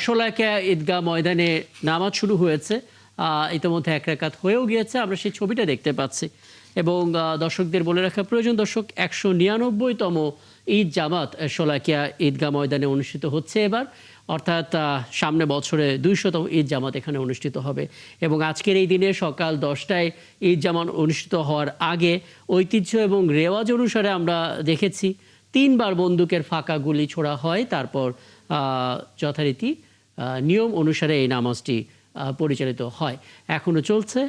শোলাকিয়া ঈদগাহ ময়দানে নামাজ শুরু হয়েছে। ইতিমধ্যে এক রাকাত হয়েও গিয়েছে, আমরা সেই ছবিটা দেখতে পাচ্ছি। এবং দর্শকদের বলে রাখা প্রয়োজন, দর্শক ১৯৯তম ঈদ জামাত শোলাকিয়া ঈদগাহ ময়দানে অনুষ্ঠিত হচ্ছে এবার, অর্থাৎ সামনে বছরে ২০০তম ঈদ জামাত এখানে অনুষ্ঠিত হবে। এবং আজকের এই দিনে সকাল ১০টায় ঈদ জামাত অনুষ্ঠিত হওয়ার আগে ঐতিহ্য এবং রেওয়াজ অনুসারে আমরা দেখেছি ৩বার বন্দুকের ফাঁকা গুলি ছোড়া হয়, তারপর যথারীতি নিয়ম অনুসারে এই নামাজটি পরিচালিত হয়। এখনো চলছে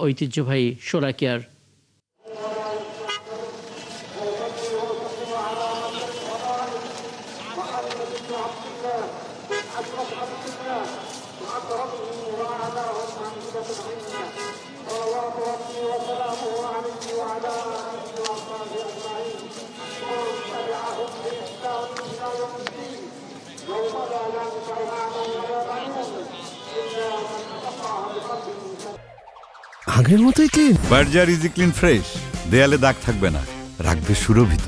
ঐতিহ্যবাহী শোলাকিয়ার আগের মতোই clean. Berger easy clean fresh, দেয়ালে দাগ থাকবে না, রাখবে সুরভিত।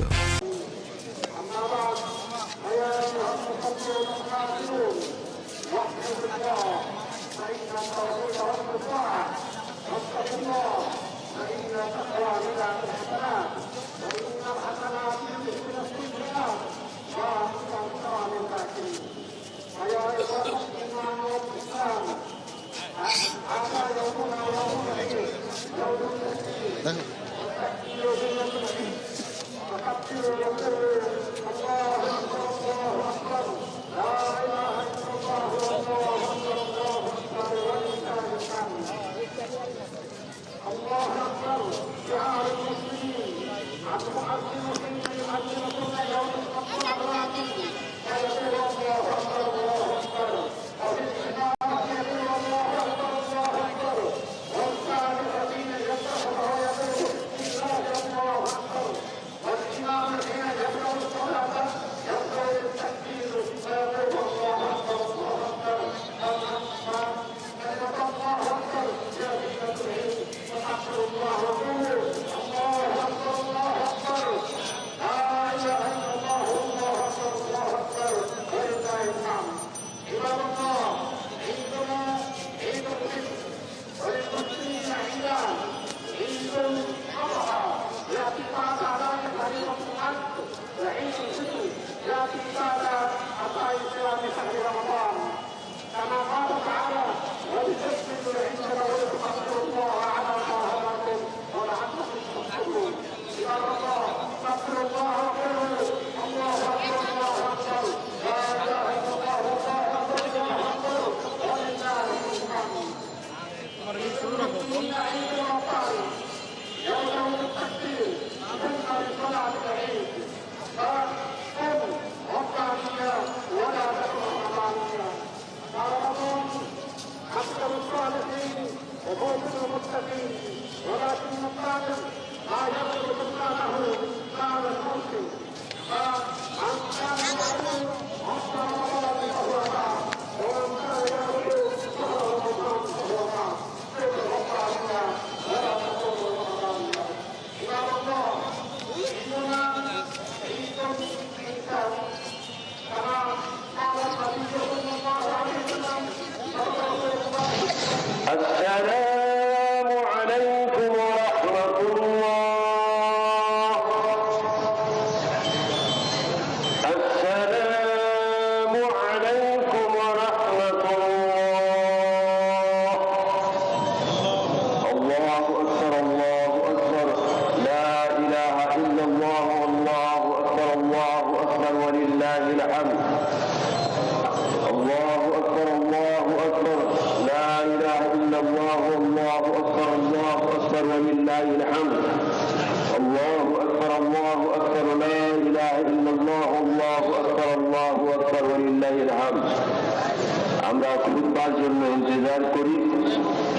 আমরা খুতবার জন্য ইন্তজার করি,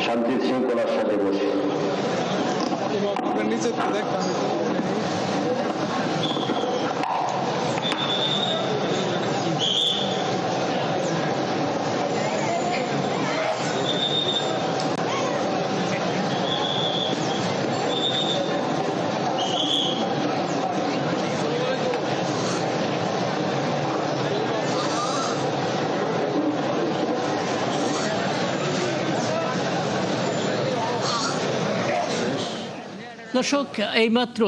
শান্তি শৃঙ্খলার সাথে বসে। দর্শক, এইমাত্র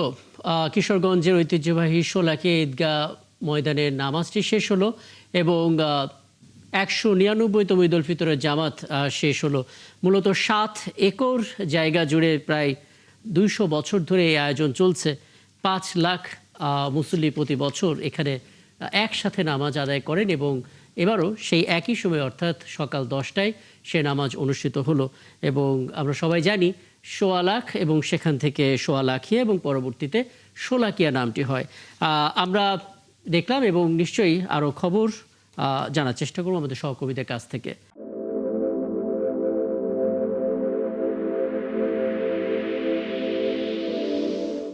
কিশোরগঞ্জের ঐতিহ্যবাহী শোলাকিয়া ঈদগাহ ময়দানের নামাজটি শেষ হলো এবং 199তম ঈদ উল ফিতরের জামাত শেষ হলো। মূলত 7 একর জায়গা জুড়ে প্রায় 200 বছর ধরে এই আয়োজন চলছে। 5 লাখ মুসল্লি প্রতি বছর এখানে একসাথে নামাজ আদায় করেন এবং এবারও সেই একই সময় অর্থাৎ সকাল 10টায় সে নামাজ অনুষ্ঠিত হলো এবং আমরা সবাই জানি 1.25 লাখ এবং সেখান থেকে 1.25 লাখিয়া এবং পরবর্তীতে শোলাকিয়া নামটি হয়। আমরা দেখলাম এবং নিশ্চয়ই আরও খবর জানার চেষ্টা করবো আমাদের সহকর্মীদের কাছ থেকে।